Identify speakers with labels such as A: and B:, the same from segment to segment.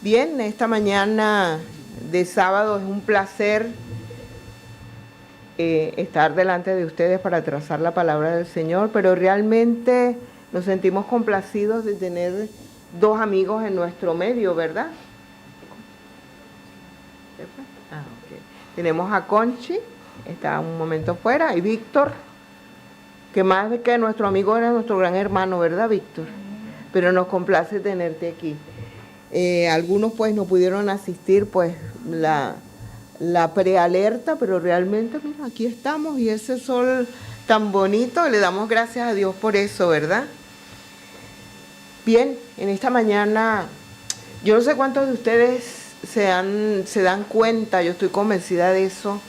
A: Bien, esta mañana de sábado es un placer estar delante de ustedes para trazar la palabra del Señor, pero realmente nos sentimos complacidos de tener dos amigos en nuestro medio, ¿verdad? Okay. Tenemos a Conchi, está un momento fuera, y Víctor, que más que nuestro amigo era nuestro gran hermano, ¿verdad, Víctor? Pero nos complace tenerte aquí. Algunos pues no pudieron asistir pues la prealerta, pero realmente mira, aquí estamos y ese sol tan bonito, le damos gracias a Dios por eso, ¿verdad? Bien, en esta mañana, yo no sé cuántos de ustedes se dan cuenta, yo estoy convencida de eso,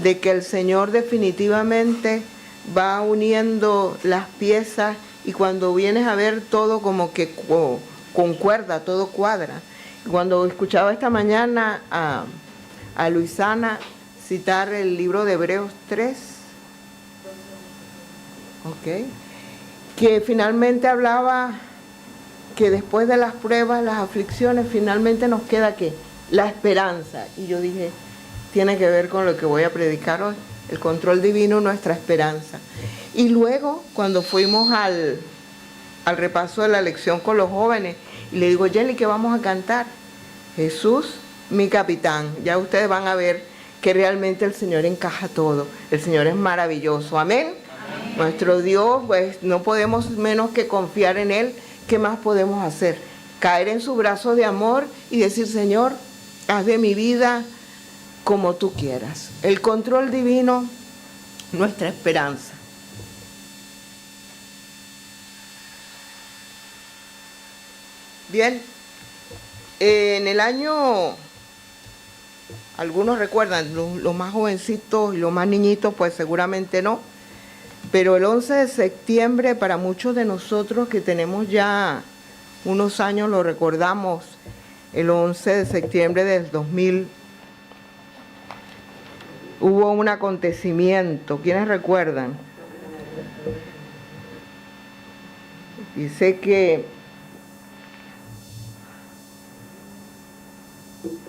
A: de que el Señor definitivamente va uniendo las piezas y cuando vienes a ver todo como que concuerda, todo cuadra. Cuando escuchaba esta mañana a Luisana citar el libro de Hebreos 3, okay, que finalmente hablaba que después de las pruebas, las aflicciones, finalmente nos queda ¿qué? La esperanza. Y yo dije, tiene que ver con lo que voy a predicar hoy, el control divino, nuestra esperanza. Y luego, cuando fuimos al repaso de la lección con los jóvenes, y le digo, Jenny, ¿qué vamos a cantar? Jesús, mi capitán. Ya ustedes van a ver que realmente el Señor encaja todo. El Señor es maravilloso. Amén. Amén. Nuestro Dios, pues no podemos menos que confiar en Él. ¿Qué más podemos hacer? Caer en su brazo de amor y decir, Señor, haz de mi vida como tú quieras. El control divino, nuestra esperanza. Bien, en el año, algunos recuerdan, los más jovencitos y los más niñitos, pues seguramente no, pero el 11 de septiembre para muchos de nosotros que tenemos ya unos años, lo recordamos, el 11 de septiembre del 2000, hubo un acontecimiento, ¿quiénes recuerdan? Dice que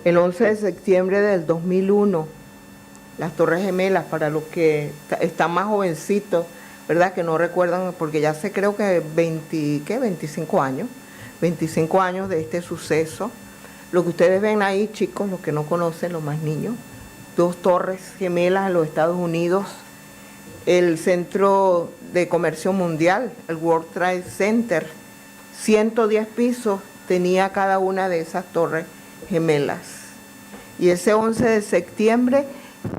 A: el 11 de septiembre del 2001, las Torres Gemelas, para los que están más jovencitos, ¿verdad? Que no recuerdan, porque ya hace creo que 25 años de este suceso. Lo que ustedes ven ahí, chicos, los que no conocen, los más niños, dos Torres Gemelas en los Estados Unidos, el Centro de Comercio Mundial, el World Trade Center, 110 pisos tenía cada una de esas Torres Gemelas. Y ese 11 de septiembre,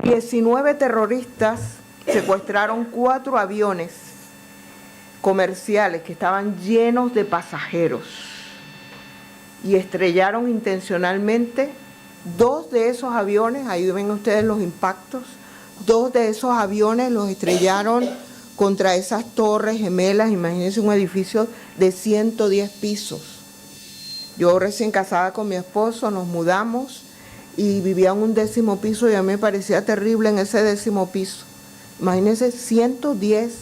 A: 19 terroristas secuestraron 4 aviones comerciales que estaban llenos de pasajeros y estrellaron intencionalmente 2 de esos aviones, ahí ven ustedes los impactos, 2 de esos aviones los estrellaron contra esas Torres Gemelas. Imagínense un edificio de 110 pisos. Yo recién casada con mi esposo, nos mudamos y vivía en un 10º piso y a mí me parecía terrible en ese 10º piso. Imagínense 110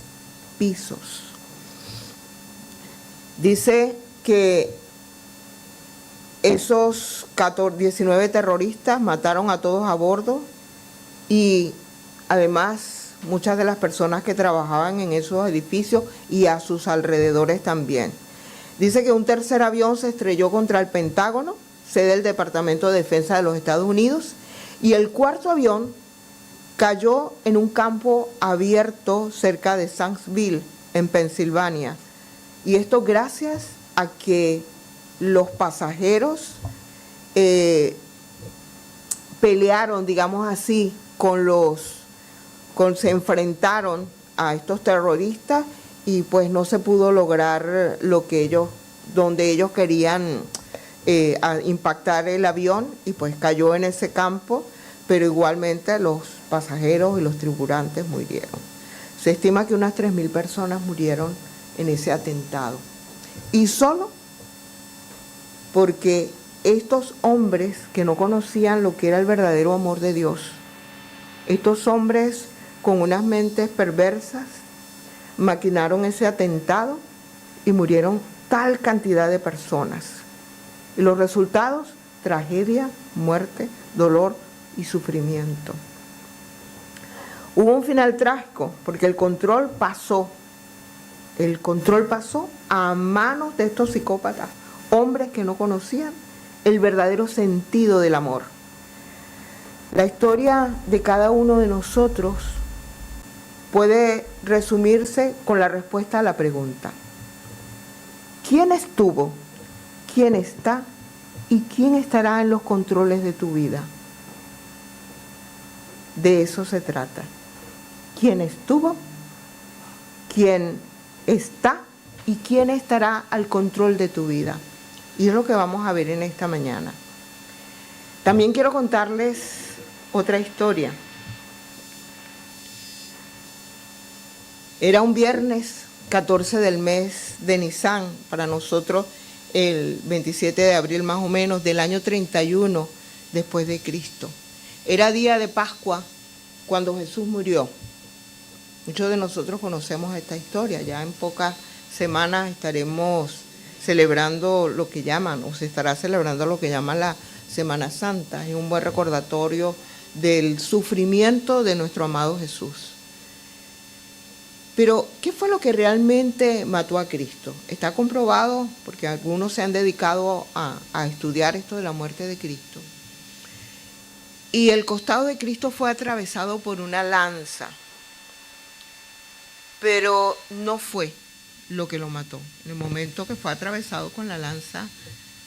A: pisos. Dice que esos 19 terroristas mataron a todos a bordo y además muchas de las personas que trabajaban en esos edificios y a sus alrededores también. Dice que un tercer avión se estrelló contra el Pentágono, sede del Departamento de Defensa de los Estados Unidos, y el 4º avión cayó en un campo abierto cerca de Shanksville, en Pensilvania. Y esto gracias a que los pasajeros pelearon, digamos así, se enfrentaron a estos terroristas y pues no se pudo lograr donde ellos querían impactar el avión y pues cayó en ese campo, pero igualmente los pasajeros y los tripulantes murieron. Se estima que unas 3.000 personas murieron en ese atentado. Y solo porque estos hombres que no conocían lo que era el verdadero amor de Dios, estos hombres con unas mentes perversas, maquinaron ese atentado y murieron tal cantidad de personas. Y los resultados, tragedia, muerte, dolor y sufrimiento. Hubo un final trágico porque el control pasó a manos de estos psicópatas, hombres que no conocían el verdadero sentido del amor. La historia de cada uno de nosotros puede resumirse con la respuesta a la pregunta: ¿quién estuvo, quién está y quién estará en los controles de tu vida? De eso se trata. ¿Quién estuvo, quién está y quién estará al control de tu vida? Y es lo que vamos a ver en esta mañana. También quiero contarles otra historia. Era un viernes 14 del mes de Nisan, para nosotros el 27 de abril más o menos del año 31 después de Cristo. Era día de Pascua cuando Jesús murió. Muchos de nosotros conocemos esta historia. Ya en pocas semanas estaremos celebrando lo que llaman, o se estará celebrando lo que llaman la Semana Santa. Es un buen recordatorio del sufrimiento de nuestro amado Jesús. Pero, ¿qué fue lo que realmente mató a Cristo? Está comprobado, porque algunos se han dedicado a estudiar esto de la muerte de Cristo. Y el costado de Cristo fue atravesado por una lanza. Pero no fue lo que lo mató. En el momento que fue atravesado con la lanza,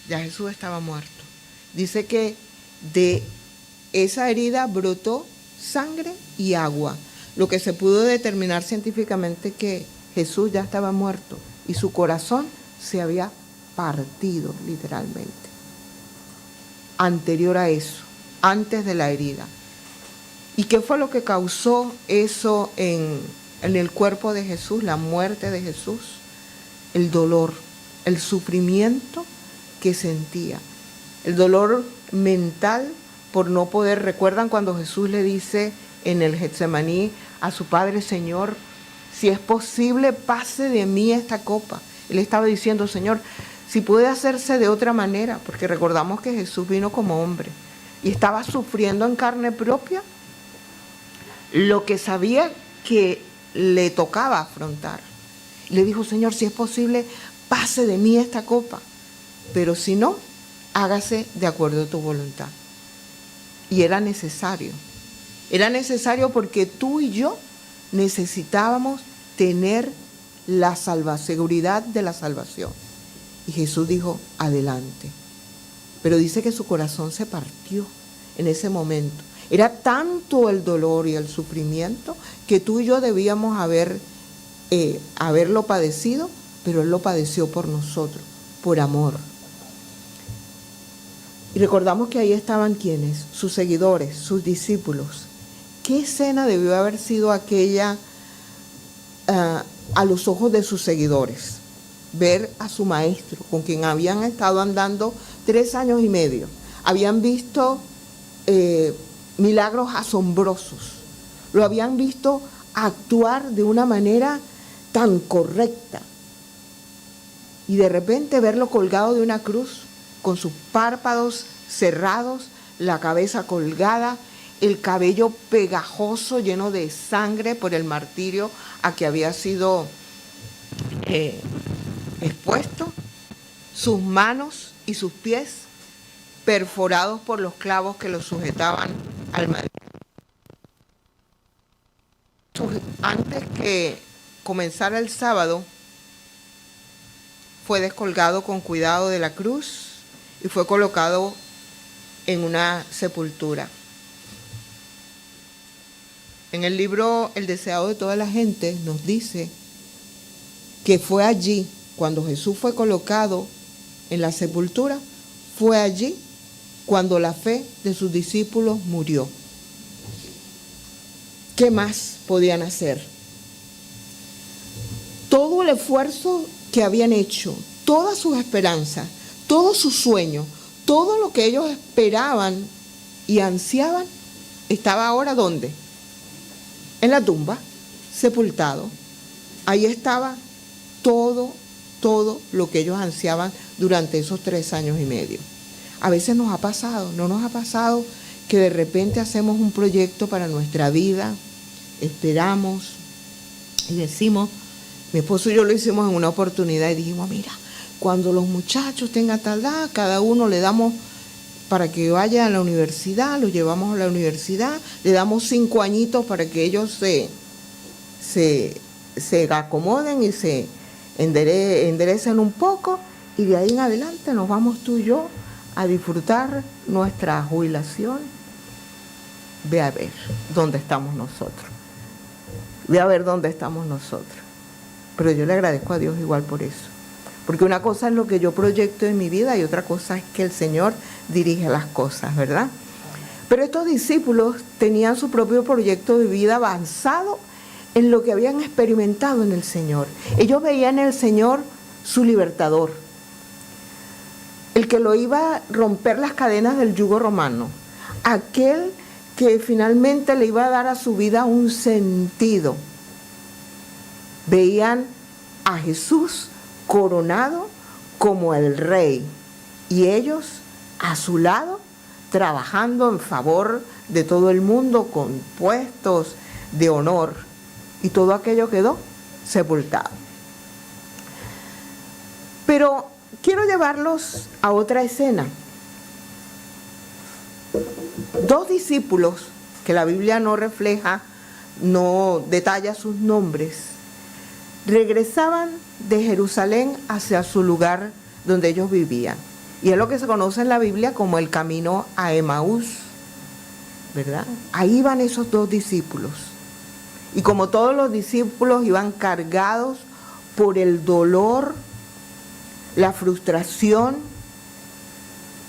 A: ya Jesús estaba muerto. Dice que de esa herida brotó sangre y agua, lo que se pudo determinar científicamente que Jesús ya estaba muerto y su corazón se había partido literalmente. Anterior a eso, antes de la herida. ¿Y qué fue lo que causó eso en el cuerpo de Jesús, la muerte de Jesús? El dolor, el sufrimiento que sentía, el dolor mental por no poder. ¿Recuerdan cuando Jesús le dice en el Getsemaní a su Padre: Señor, si es posible, pase de mí esta copa? Él estaba diciendo: Señor, si puede hacerse de otra manera, porque recordamos que Jesús vino como hombre y estaba sufriendo en carne propia lo que sabía que le tocaba afrontar. Le dijo: Señor, si es posible, pase de mí esta copa, pero si no, hágase de acuerdo a tu voluntad. Y era necesario porque tú y yo necesitábamos tener la seguridad de la salvación. Y Jesús dijo: adelante. Pero dice que su corazón se partió en ese momento. Era tanto el dolor y el sufrimiento que tú y yo debíamos haberlo padecido, pero Él lo padeció por nosotros, por amor. Y recordamos que ahí estaban ¿quiénes? Sus seguidores, sus discípulos. ¿Qué escena debió haber sido aquella a los ojos de sus seguidores? Ver a su maestro, con quien habían estado andando 3 años y medio. Habían visto milagros asombrosos. Lo habían visto actuar de una manera tan correcta. Y de repente verlo colgado de una cruz, con sus párpados cerrados, la cabeza colgada, el cabello pegajoso, lleno de sangre por el martirio a que había sido expuesto, sus manos y sus pies perforados por los clavos que lo sujetaban al madero. Antes que comenzara el sábado, fue descolgado con cuidado de la cruz y fue colocado en una sepultura. En el libro El deseado de toda la gente nos dice que fue allí, cuando Jesús fue colocado en la sepultura, fue allí cuando la fe de sus discípulos murió. ¿Qué más podían hacer? Todo el esfuerzo que habían hecho, todas sus esperanzas, todos sus sueños, todo lo que ellos esperaban y ansiaban, estaba ahora ¿dónde? En la tumba, sepultado. Ahí estaba todo lo que ellos ansiaban durante esos 3 años y medio. A veces nos ha pasado, ¿no nos ha pasado que de repente hacemos un proyecto para nuestra vida, esperamos y decimos, mi esposo y yo lo hicimos en una oportunidad y dijimos, mira, cuando los muchachos tengan tal edad, cada uno le damos para que vaya a la universidad, los llevamos a la universidad, le damos 5 añitos para que ellos se acomoden y se enderecen un poco, y de ahí en adelante nos vamos tú y yo a disfrutar nuestra jubilación. Ve a ver dónde estamos nosotros. Ve a ver dónde estamos nosotros. Pero yo le agradezco a Dios igual por eso. Porque una cosa es lo que yo proyecto en mi vida y otra cosa es que el Señor dirige las cosas, ¿verdad? Pero estos discípulos tenían su propio proyecto de vida avanzado en lo que habían experimentado en el Señor. Ellos veían en el Señor su libertador, el que lo iba a romper las cadenas del yugo romano, aquel que finalmente le iba a dar a su vida un sentido. Veían a Jesús coronado como el rey y ellos a su lado trabajando en favor de todo el mundo con puestos de honor, y todo aquello quedó sepultado. Pero quiero llevarlos a otra escena. 2 discípulos que la Biblia no refleja, no detalla sus nombres, regresaban de Jerusalén hacia su lugar donde ellos vivían. Y es lo que se conoce en la Biblia como el camino a Emaús, ¿verdad? Ahí van esos 2 discípulos. Y como todos los discípulos iban cargados por el dolor, la frustración,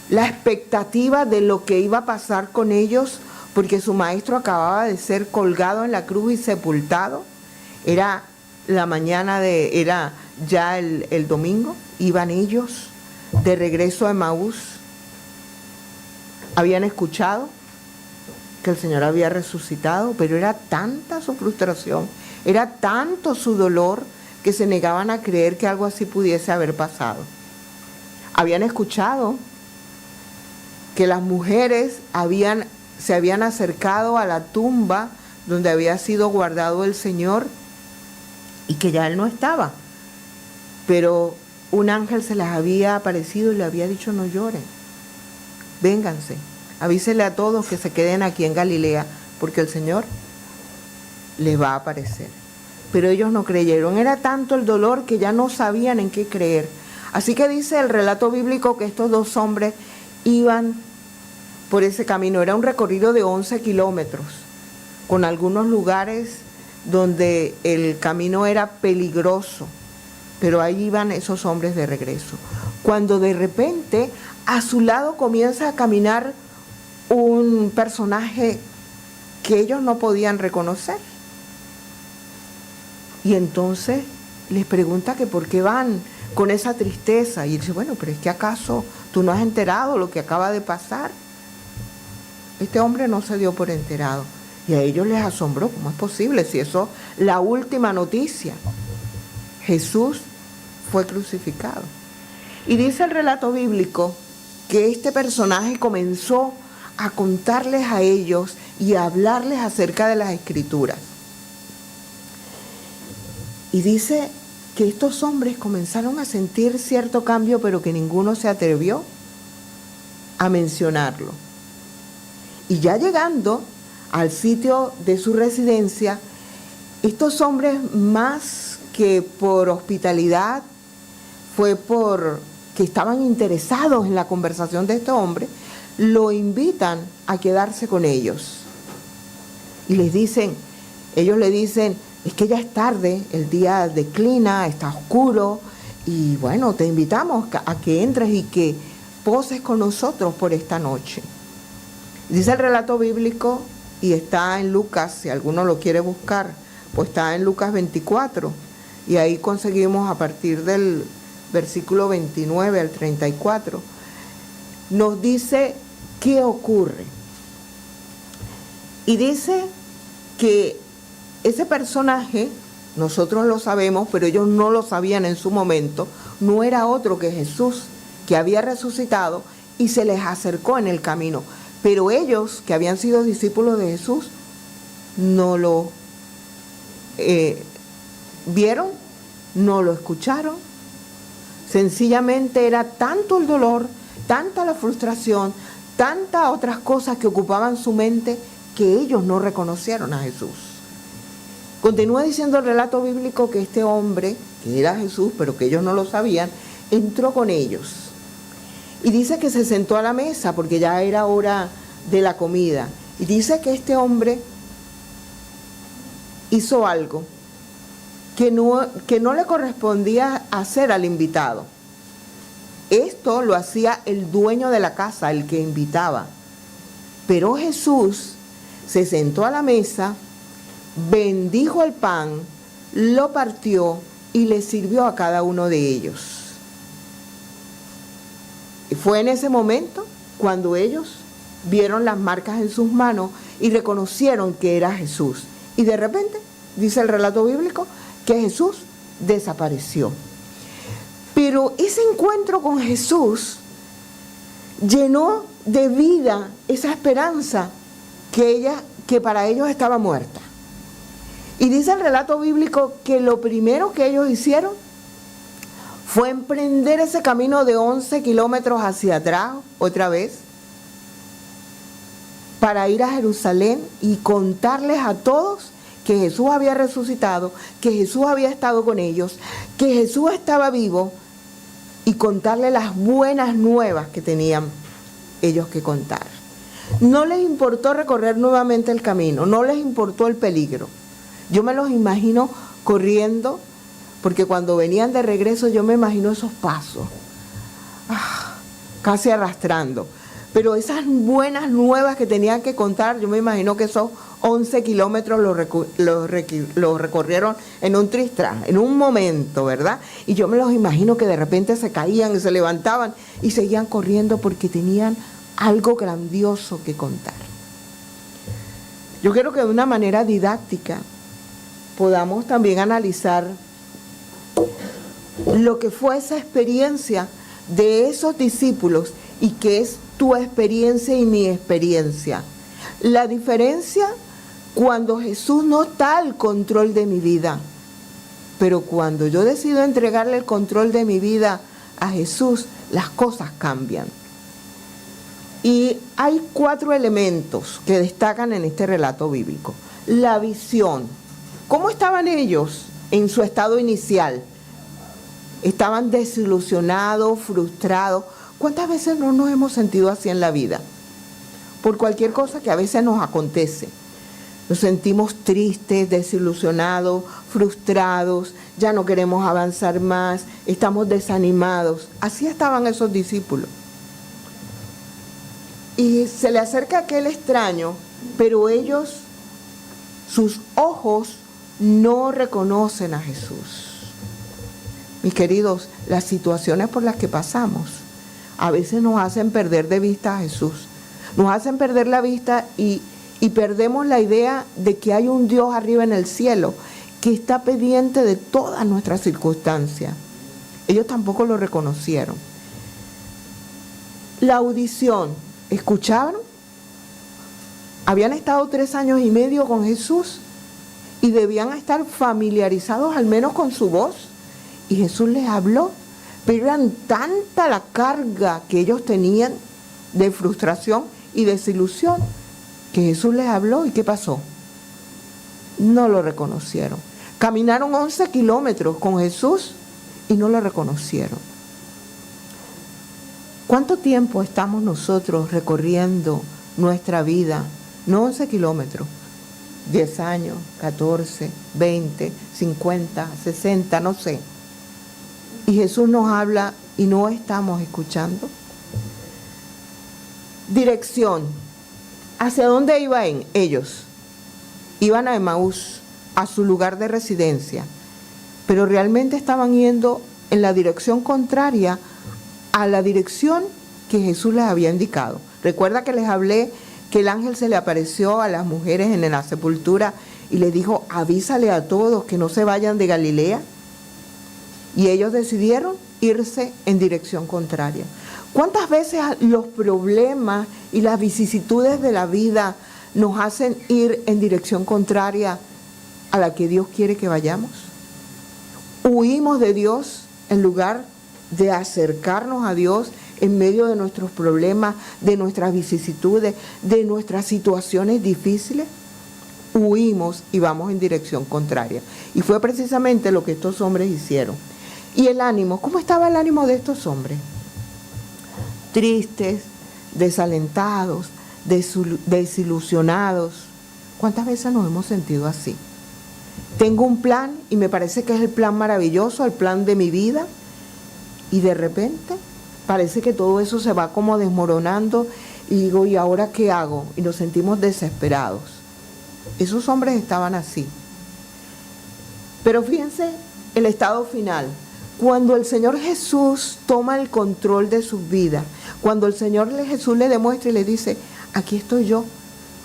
A: la expectativa de lo que iba a pasar con ellos, porque su maestro acababa de ser colgado en la cruz y sepultado. Era la mañana era ya el domingo, iban ellos de regreso a Emaús. Habían escuchado que el Señor había resucitado, pero era tanta su frustración, era tanto su dolor, que se negaban a creer que algo así pudiese haber pasado. Habían escuchado que las mujeres se habían acercado a la tumba donde había sido guardado el Señor y que ya Él no estaba. Pero un ángel se les había aparecido y le había dicho, no lloren, vénganse, avísele a todos que se queden aquí en Galilea, porque el Señor les va a aparecer. Pero ellos no creyeron, era tanto el dolor que ya no sabían en qué creer. Así que dice el relato bíblico que estos 2 hombres iban por ese camino. Era un recorrido de 11 kilómetros, con algunos lugares donde el camino era peligroso, pero ahí iban esos hombres de regreso. Cuando de repente a su lado comienza a caminar un personaje que ellos no podían reconocer. Y entonces les pregunta que por qué van con esa tristeza. Y él dice, bueno, pero es que ¿acaso tú no has enterado lo que acaba de pasar? Este hombre no se dio por enterado. Y a ellos les asombró, ¿cómo es posible? Si eso es la última noticia. Jesús fue crucificado. Y dice el relato bíblico que este personaje comenzó a contarles a ellos y a hablarles acerca de las Escrituras. Y dice que estos hombres comenzaron a sentir cierto cambio, pero que ninguno se atrevió a mencionarlo. Y ya llegando al sitio de su residencia, estos hombres, más que por hospitalidad, fue por que estaban interesados en la conversación de este hombre, lo invitan a quedarse con ellos. Y ellos le dicen, es que ya es tarde, el día declina, está oscuro, y bueno, te invitamos a que entres y que poses con nosotros por esta noche. Dice el relato bíblico, y está en Lucas, si alguno lo quiere buscar, pues está en Lucas 24, y ahí conseguimos a partir del versículo 29 al 34, nos dice qué ocurre. Y dice que ese personaje, nosotros lo sabemos, pero ellos no lo sabían en su momento, no era otro que Jesús, que había resucitado y se les acercó en el camino. Pero ellos, que habían sido discípulos de Jesús, no lo vieron, no lo escucharon. Sencillamente era tanto el dolor, tanta la frustración, tantas otras cosas que ocupaban su mente, que ellos no reconocieron a Jesús. Continúa diciendo el relato bíblico que este hombre, que era Jesús, pero que ellos no lo sabían, entró con ellos. Y dice que se sentó a la mesa porque ya era hora de la comida. Y dice que este hombre hizo algo que no le correspondía hacer al invitado. Esto lo hacía el dueño de la casa, el que invitaba. Pero Jesús se sentó a la mesa, bendijo el pan, lo partió y le sirvió a cada uno de ellos. Y fue en ese momento cuando ellos vieron las marcas en sus manos y reconocieron que era Jesús. Y de repente, dice el relato bíblico, que Jesús desapareció. Pero ese encuentro con Jesús llenó de vida esa esperanza que para ellos estaba muerta. Y dice el relato bíblico que lo primero que ellos hicieron fue emprender ese camino de 11 kilómetros hacia atrás, otra vez, para ir a Jerusalén y contarles a todos que Jesús había resucitado, que Jesús había estado con ellos, que Jesús estaba vivo, y contarles las buenas nuevas que tenían ellos que contar. No les importó recorrer nuevamente el camino, no les importó el peligro. Yo me los imagino corriendo, porque cuando venían de regreso yo me imagino esos pasos, casi arrastrando. Pero esas buenas nuevas que tenían que contar, yo me imagino que esos 11 kilómetros los recorrieron en un tristran, en un momento, ¿verdad? Y yo me los imagino que de repente se caían y se levantaban y seguían corriendo porque tenían algo grandioso que contar. Yo quiero que de una manera didáctica podamos también analizar lo que fue esa experiencia de esos discípulos y que es tu experiencia y mi experiencia. La diferencia cuando Jesús no está al control de mi vida, pero cuando yo decido entregarle el control de mi vida a Jesús, las cosas cambian. Y hay 4 elementos que destacan en este relato bíblico. La visión. ¿Cómo estaban ellos en su estado inicial? Estaban desilusionados, frustrados. ¿Cuántas veces no nos hemos sentido así en la vida? Por cualquier cosa que a veces nos acontece. Nos sentimos tristes, desilusionados, frustrados, ya no queremos avanzar más, estamos desanimados. Así estaban esos discípulos. Y se le acerca aquel extraño, pero ellos, sus ojos no reconocen a Jesús. Mis queridos, las situaciones por las que pasamos a veces nos hacen perder de vista a Jesús. Nos hacen perder la vista y perdemos la idea de que hay un Dios arriba en el cielo que está pendiente de todas nuestras circunstancias. Ellos tampoco lo reconocieron. La audición, ¿escucharon? Habían estado 3 años y medio con Jesús y debían estar familiarizados al menos con su voz. Y Jesús les habló. Pero eran tanta la carga que ellos tenían de frustración y desilusión que Jesús les habló. ¿Y qué pasó? No lo reconocieron. Caminaron 11 kilómetros con Jesús y no lo reconocieron. ¿Cuánto tiempo estamos nosotros recorriendo nuestra vida? No 11 kilómetros, 10 años, 14, 20, 50, 60, no sé. Y Jesús nos habla y no estamos escuchando. Dirección. ¿Hacia dónde iban ellos? Iban a Emaús, a su lugar de residencia, pero realmente estaban yendo en la dirección contraria a la dirección que Jesús les había indicado. Recuerda que les hablé que el ángel se le apareció a las mujeres en la sepultura y les dijo, avísale a todos que no se vayan de Galilea. Y ellos decidieron irse en dirección contraria. ¿Cuántas veces los problemas y las vicisitudes de la vida nos hacen ir en dirección contraria a la que Dios quiere que vayamos? Huimos de Dios en lugar de acercarnos a Dios en medio de nuestros problemas, de nuestras vicisitudes, de nuestras situaciones difíciles. Huimos y vamos en dirección contraria. Y fue precisamente lo que estos hombres hicieron. Y el ánimo, ¿cómo estaba el ánimo de estos hombres? Tristes, desalentados, desilusionados. ¿Cuántas veces nos hemos sentido así? Tengo un plan y me parece que es el plan maravilloso, el plan de mi vida, y de repente parece que todo eso se va como desmoronando y digo, ¿y ahora qué hago? Y nos sentimos desesperados. Esos hombres estaban así. Pero fíjense el estado final. Cuando el Señor Jesús toma el control de sus vidas, cuando el Señor Jesús le demuestra y le dice, aquí estoy yo.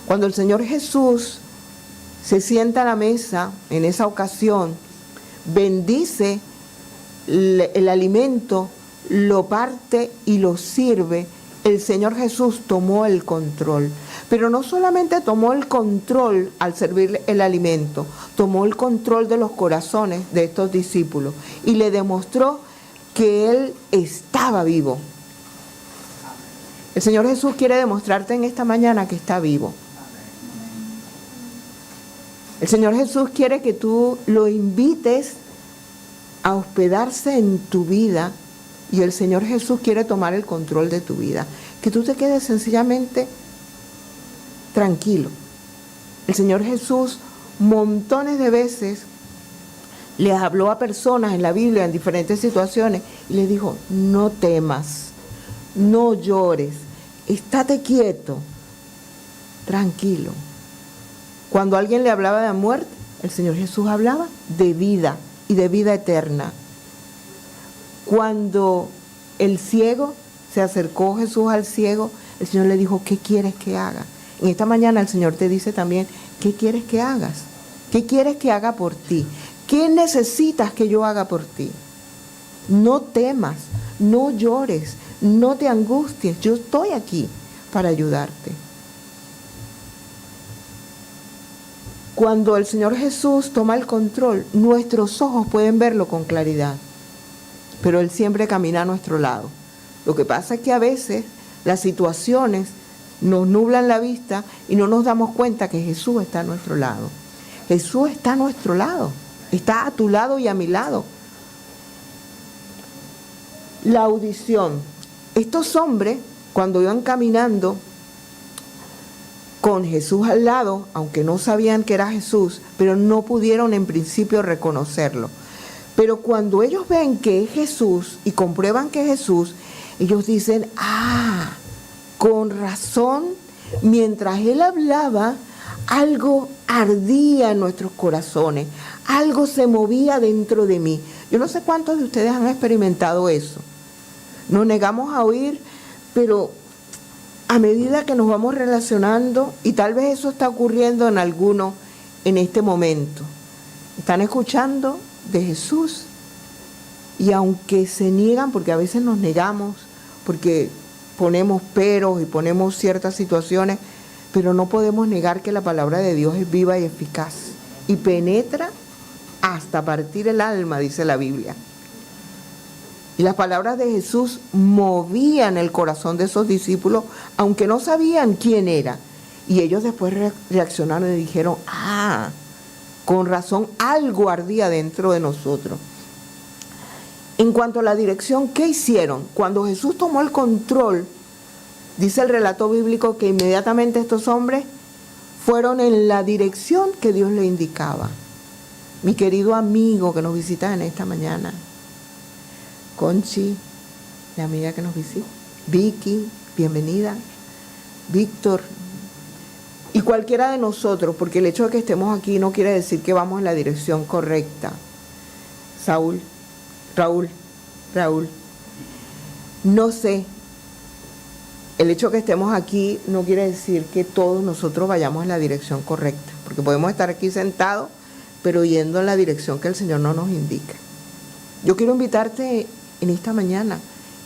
A: Cuando el Señor Jesús se sienta a la mesa en esa ocasión, bendice el alimento, lo parte y lo sirve, el Señor Jesús tomó el control. Pero no solamente tomó el control al servir el alimento, tomó el control de los corazones de estos discípulos y le demostró que Él estaba vivo. El Señor Jesús quiere demostrarte en esta mañana que está vivo. El Señor Jesús quiere que tú lo invites a hospedarse en tu vida y el Señor Jesús quiere tomar el control de tu vida. Que tú te quedes sencillamente tranquilo. El Señor Jesús montones de veces les habló a personas en la Biblia en diferentes situaciones y les dijo, no temas, no llores, estate quieto, tranquilo. Cuando alguien le hablaba de muerte, el Señor Jesús hablaba de vida y de vida eterna. Cuando el ciego se acercó Jesús al ciego, el Señor le dijo, ¿qué quieres que haga? En esta mañana el Señor te dice también, ¿qué quieres que hagas? ¿Qué quieres que haga por ti? ¿Qué necesitas que yo haga por ti? No temas, no llores, no te angusties, yo estoy aquí para ayudarte. Cuando el Señor Jesús toma el control, nuestros ojos pueden verlo con claridad, pero Él siempre camina a nuestro lado. Lo que pasa es que a veces las situaciones nos nublan la vista y no nos damos cuenta que Jesús está a nuestro lado. Jesús está a nuestro lado, está a tu lado y a mi lado. La audición. Estos hombres, cuando iban caminando con Jesús al lado, aunque no sabían que era Jesús, pero no pudieron en principio reconocerlo. Pero cuando ellos ven que es Jesús y comprueban que es Jesús, ellos dicen, con razón, mientras Él hablaba, algo ardía en nuestros corazones, algo se movía dentro de mí. Yo no sé cuántos de ustedes han experimentado eso. Nos negamos a oír, pero a medida que nos vamos relacionando, y tal vez eso está ocurriendo en algunos en este momento, están escuchando de Jesús y aunque se niegan, porque a veces nos negamos, porque ponemos peros y ponemos ciertas situaciones, pero no podemos negar que la palabra de Dios es viva y eficaz y penetra hasta partir el alma, dice la Biblia. Y las palabras de Jesús movían el corazón de esos discípulos, aunque no sabían quién era. Y ellos después reaccionaron y dijeron, con razón, algo ardía dentro de nosotros. En cuanto a la dirección, ¿qué hicieron? Cuando Jesús tomó el control, dice el relato bíblico que inmediatamente estos hombres fueron en la dirección que Dios le indicaba. Mi querido amigo que nos visita en esta mañana, Conchi, la amiga que nos visita, Vicky, bienvenida, Víctor, y cualquiera de nosotros, porque el hecho de que estemos aquí no quiere decir que vamos en la dirección correcta. Raúl, no sé, el hecho de que estemos aquí no quiere decir que todos nosotros vayamos en la dirección correcta, porque podemos estar aquí sentados, pero yendo en la dirección que el Señor no nos indica. Yo quiero invitarte en esta mañana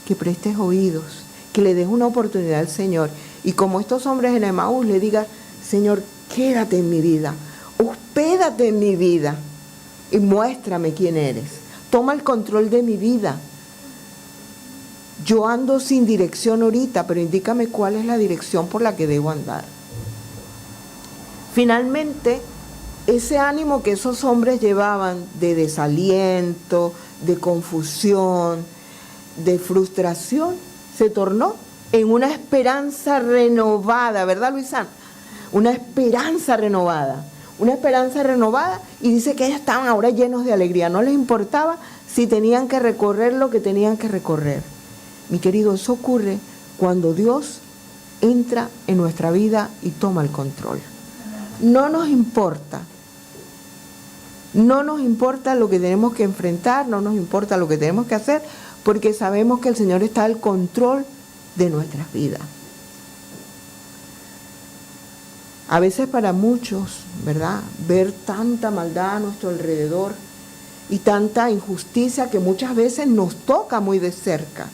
A: que prestes oídos, que le des una oportunidad al Señor. Y como estos hombres en Emaús, le digas, Señor, quédate en mi vida, hospédate en mi vida y muéstrame quién eres. Toma el control de mi vida. Yo ando sin dirección ahorita, pero indícame cuál es la dirección por la que debo andar. Finalmente, ese ánimo que esos hombres llevaban de desaliento, de confusión, de frustración, se tornó en una esperanza renovada, ¿verdad, Luisán? Una esperanza renovada, y dice que ellos estaban ahora llenos de alegría, no les importaba si tenían que recorrer lo que tenían que recorrer. Mi querido, eso ocurre cuando Dios entra en nuestra vida y toma el control. No nos importa lo que tenemos que enfrentar, no nos importa lo que tenemos que hacer, porque sabemos que el Señor está al control de nuestras vidas. A veces para muchos, ¿verdad?, ver tanta maldad a nuestro alrededor y tanta injusticia que muchas veces nos toca muy de cerca.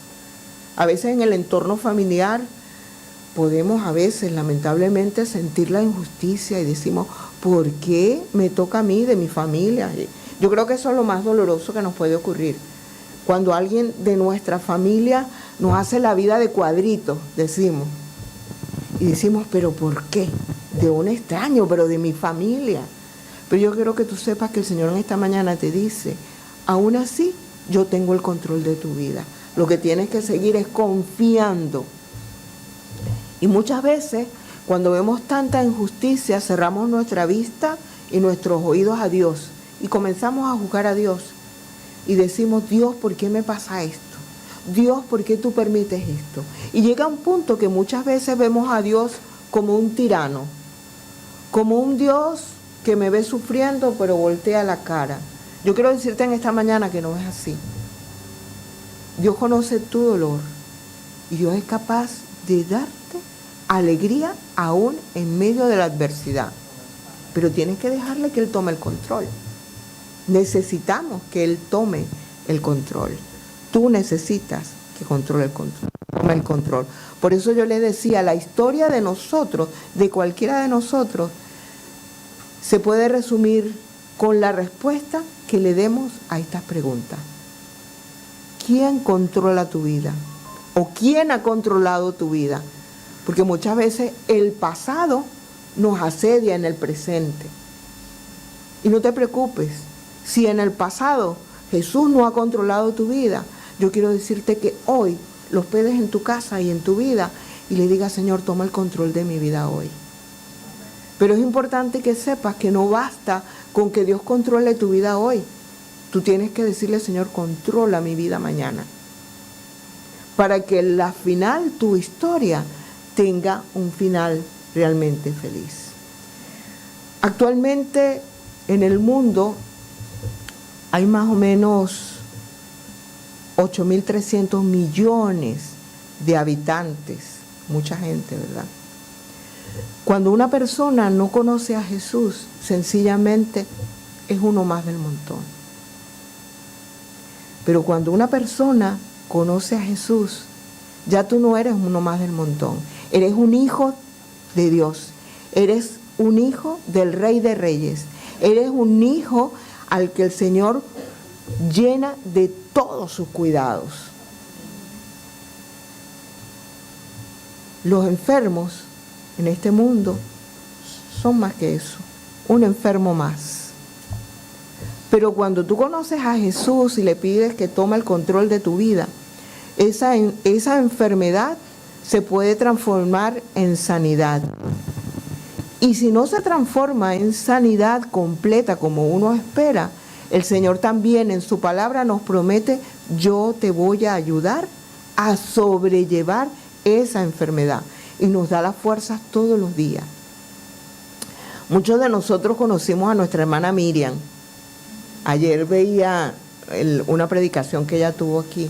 A: A veces en el entorno familiar podemos a veces lamentablemente sentir la injusticia y decimos, ¿por qué me toca a mí de mi familia? Yo creo que eso es lo más doloroso que nos puede ocurrir. Cuando alguien de nuestra familia nos hace la vida de cuadritos, decimos. Y decimos, ¿pero por qué? De un extraño, pero de mi familia. Pero yo quiero que tú sepas que el Señor en esta mañana te dice, aún así, yo tengo el control de tu vida. Lo que tienes que seguir es confiando. Y muchas veces, cuando vemos tanta injusticia, cerramos nuestra vista y nuestros oídos a Dios. Y comenzamos a juzgar a Dios. Y decimos, Dios, ¿por qué me pasa esto? Dios, ¿por qué tú permites esto? Y llega un punto que muchas veces vemos a Dios como un tirano, como un Dios que me ve sufriendo pero voltea la cara. Yo quiero decirte en esta mañana que no es así. Dios conoce tu dolor y Dios es capaz de darte alegría aún en medio de la adversidad. Pero tienes que dejarle que Él tome el control. Necesitamos que Él tome el control. Tú necesitas que tome el control. Por eso yo le decía, la historia de nosotros, de cualquiera de nosotros, se puede resumir con la respuesta que le demos a estas preguntas. ¿Quién controla tu vida? ¿O quién ha controlado tu vida? Porque muchas veces el pasado nos asedia en el presente. Y no te preocupes, si en el pasado Jesús no ha controlado tu vida, yo quiero decirte que hoy lo hospedes en tu casa y en tu vida y le digas, Señor, toma el control de mi vida hoy. Pero es importante que sepas que no basta con que Dios controle tu vida hoy. Tú tienes que decirle, Señor, controla mi vida mañana. Para que la final, tu historia, tenga un final realmente feliz. Actualmente en el mundo hay más o menos 8.300 millones de habitantes, mucha gente, ¿verdad? Cuando una persona no conoce a Jesús, sencillamente es uno más del montón. Pero cuando una persona conoce a Jesús, ya tú no eres uno más del montón. Eres un hijo de Dios. Eres un hijo del Rey de Reyes. Eres un hijo al que el Señor llena de todos sus cuidados. Los enfermos en este mundo son más que eso, un enfermo más. Pero cuando tú conoces a Jesús y le pides que tome el control de tu vida, esa enfermedad se puede transformar en sanidad. Y si no se transforma en sanidad completa como uno espera, el Señor también en su palabra nos promete, yo te voy a ayudar a sobrellevar esa enfermedad. Y nos da las fuerzas todos los días. Muchos de nosotros conocimos a nuestra hermana Miriam. Ayer veía una predicación que ella tuvo aquí.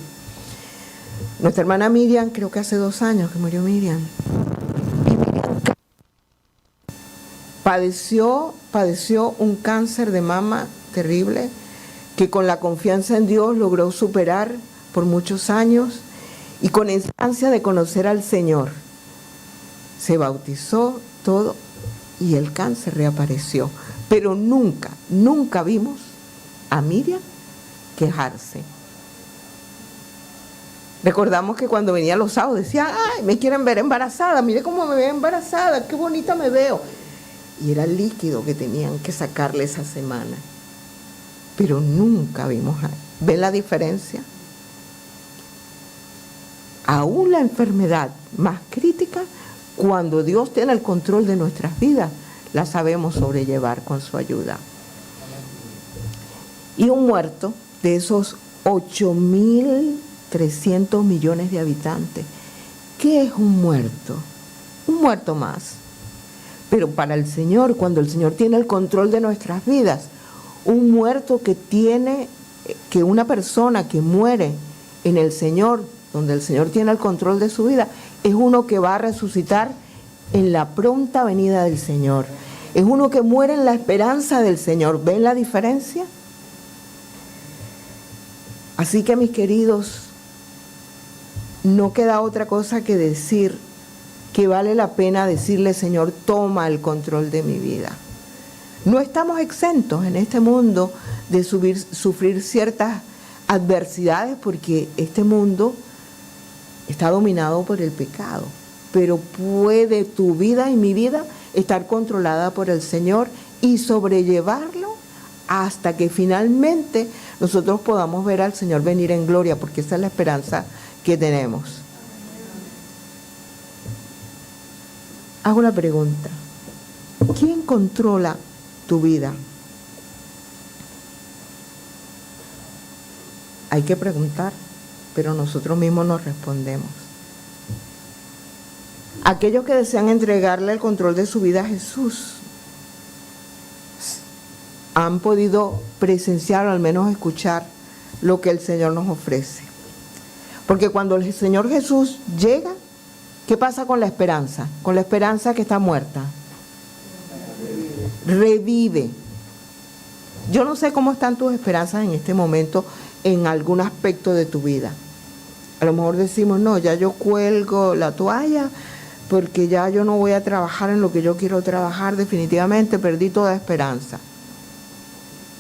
A: Nuestra hermana Miriam, creo que hace 2 años que murió Miriam. Y Miriam padeció un cáncer de mama terrible que con la confianza en Dios logró superar por muchos años y con esa ansia de conocer al Señor, se bautizó todo y el cáncer reapareció. Pero nunca, nunca vimos a Miriam quejarse. Recordamos que cuando venía los sábados decía, ay, me quieren ver embarazada, mire cómo me veo embarazada, qué bonita me veo. Y era el líquido que tenían que sacarle esa semana. Pero nunca vimos a... ¿Ven la diferencia? Aún la enfermedad más crítica, cuando Dios tiene el control de nuestras vidas, la sabemos sobrellevar con su ayuda. Y un muerto de esos 8.300 millones de habitantes, ¿qué es un muerto? Un muerto más. Pero para el Señor, cuando el Señor tiene el control de nuestras vidas, un muerto que una persona que muere en el Señor, donde el Señor tiene el control de su vida, es uno que va a resucitar en la pronta venida del Señor. Es uno que muere en la esperanza del Señor. ¿Ven la diferencia? Así que, mis queridos, no queda otra cosa que decir que vale la pena decirle, Señor, toma el control de mi vida. No estamos exentos en este mundo de sufrir ciertas adversidades porque este mundo está dominado por el pecado. Pero puede tu vida y mi vida estar controlada por el Señor y sobrellevarlo hasta que finalmente nosotros podamos ver al Señor venir en gloria, porque esa es la esperanza que tenemos. Hago una pregunta. ¿Quién controla tu vida? Hay que preguntar, pero nosotros mismos nos respondemos. Aquellos que desean entregarle el control de su vida a Jesús han podido presenciar o al menos escuchar lo que el Señor nos ofrece. Porque cuando el Señor Jesús llega, ¿qué pasa con la esperanza? Con la esperanza que está muerta. Revive. Yo no sé cómo están tus esperanzas en este momento en algún aspecto de tu vida. A lo mejor decimos, no, ya yo cuelgo la toalla porque ya yo no voy a trabajar en lo que yo quiero trabajar, definitivamente perdí toda esperanza.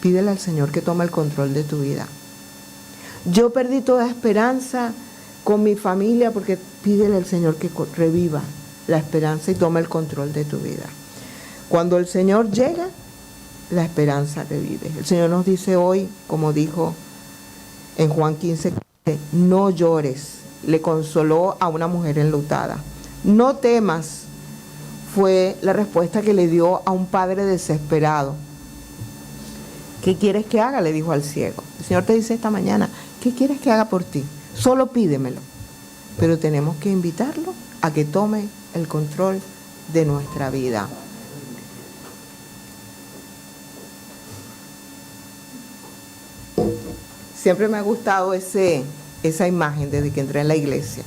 A: Pídele al Señor que tome el control de tu vida. Yo perdí toda esperanza con mi familia, porque pídele al Señor que reviva la esperanza y tome el control de tu vida. Cuando el Señor llega, la esperanza revive. El Señor nos dice hoy, como dijo en Juan 15, no llores. Le consoló a una mujer enlutada. No temas, fue la respuesta que le dio a un padre desesperado. ¿Qué quieres que haga?, le dijo al ciego. El Señor te dice esta mañana, ¿qué quieres que haga por ti? Solo pídemelo. Pero tenemos que invitarlo a que tome el control de nuestra vida. Siempre me ha gustado esa imagen desde que entré en la iglesia.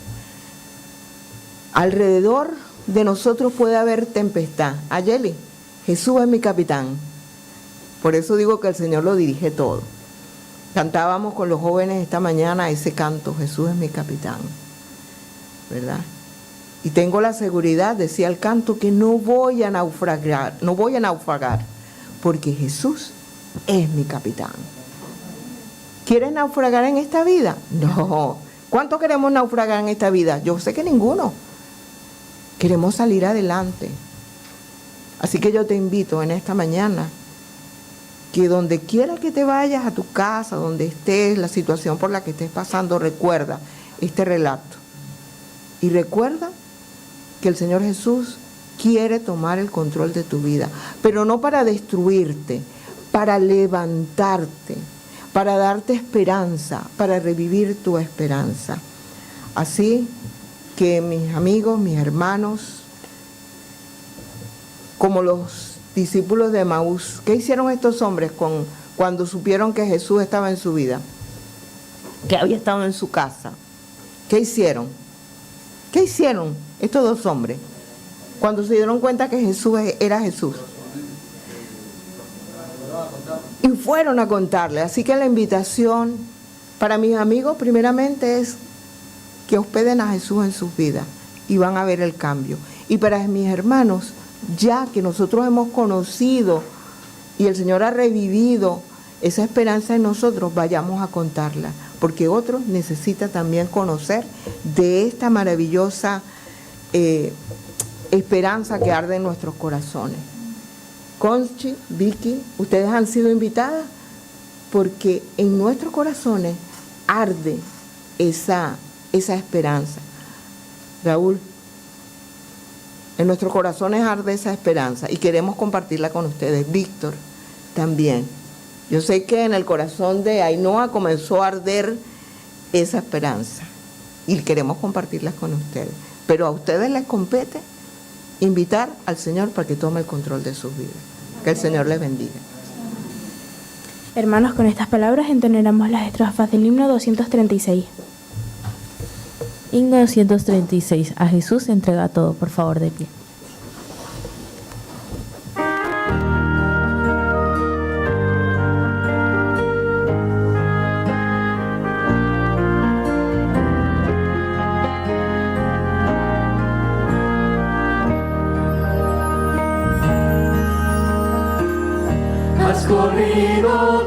A: Alrededor de nosotros puede haber tempestad. Ayeli, Jesús es mi capitán. Por eso digo que el Señor lo dirige todo. Cantábamos con los jóvenes esta mañana ese canto, Jesús es mi capitán, ¿verdad? Y tengo la seguridad, decía el canto, que no voy a naufragar, porque Jesús es mi capitán. ¿Quieres naufragar en esta vida? No. ¿Cuánto queremos naufragar en esta vida? Yo sé que ninguno. Queremos salir adelante. Así que yo te invito en esta mañana que donde quiera que te vayas, a tu casa, donde estés, la situación por la que estés pasando, recuerda este relato. Y recuerda que el Señor Jesús quiere tomar el control de tu vida, pero no para destruirte, para levantarte, para darte esperanza, para revivir tu esperanza. Así que mis amigos, mis hermanos, como los discípulos de Emaús, ¿qué hicieron estos hombres cuando supieron que Jesús estaba en su vida? Que había estado en su casa. ¿Qué hicieron? ¿Qué hicieron estos dos hombres cuando se dieron cuenta que Jesús era Jesús? Y fueron a contarle. Así que la invitación para mis amigos primeramente es que hospeden a Jesús en sus vidas y van a ver el cambio. Y para mis hermanos, ya que nosotros hemos conocido y el Señor ha revivido esa esperanza en nosotros, vayamos a contarla, porque otros necesitan también conocer de esta maravillosa esperanza que arde en nuestros corazones. Conchi, Vicky, ustedes han sido invitadas porque en nuestros corazones arde esa esperanza. Raúl, en nuestros corazones arde esa esperanza y queremos compartirla con ustedes. Víctor, también. Yo sé que en el corazón de Ainhoa comenzó a arder esa esperanza y queremos compartirla con ustedes. Pero a ustedes les compete invitar al Señor para que tome el control de sus vidas. Que el Señor les bendiga.
B: Hermanos, con estas palabras entonaremos las estrofas del himno 236.
C: Himno 236. A Jesús se entrega todo. Por favor, de pie.
D: Has corrido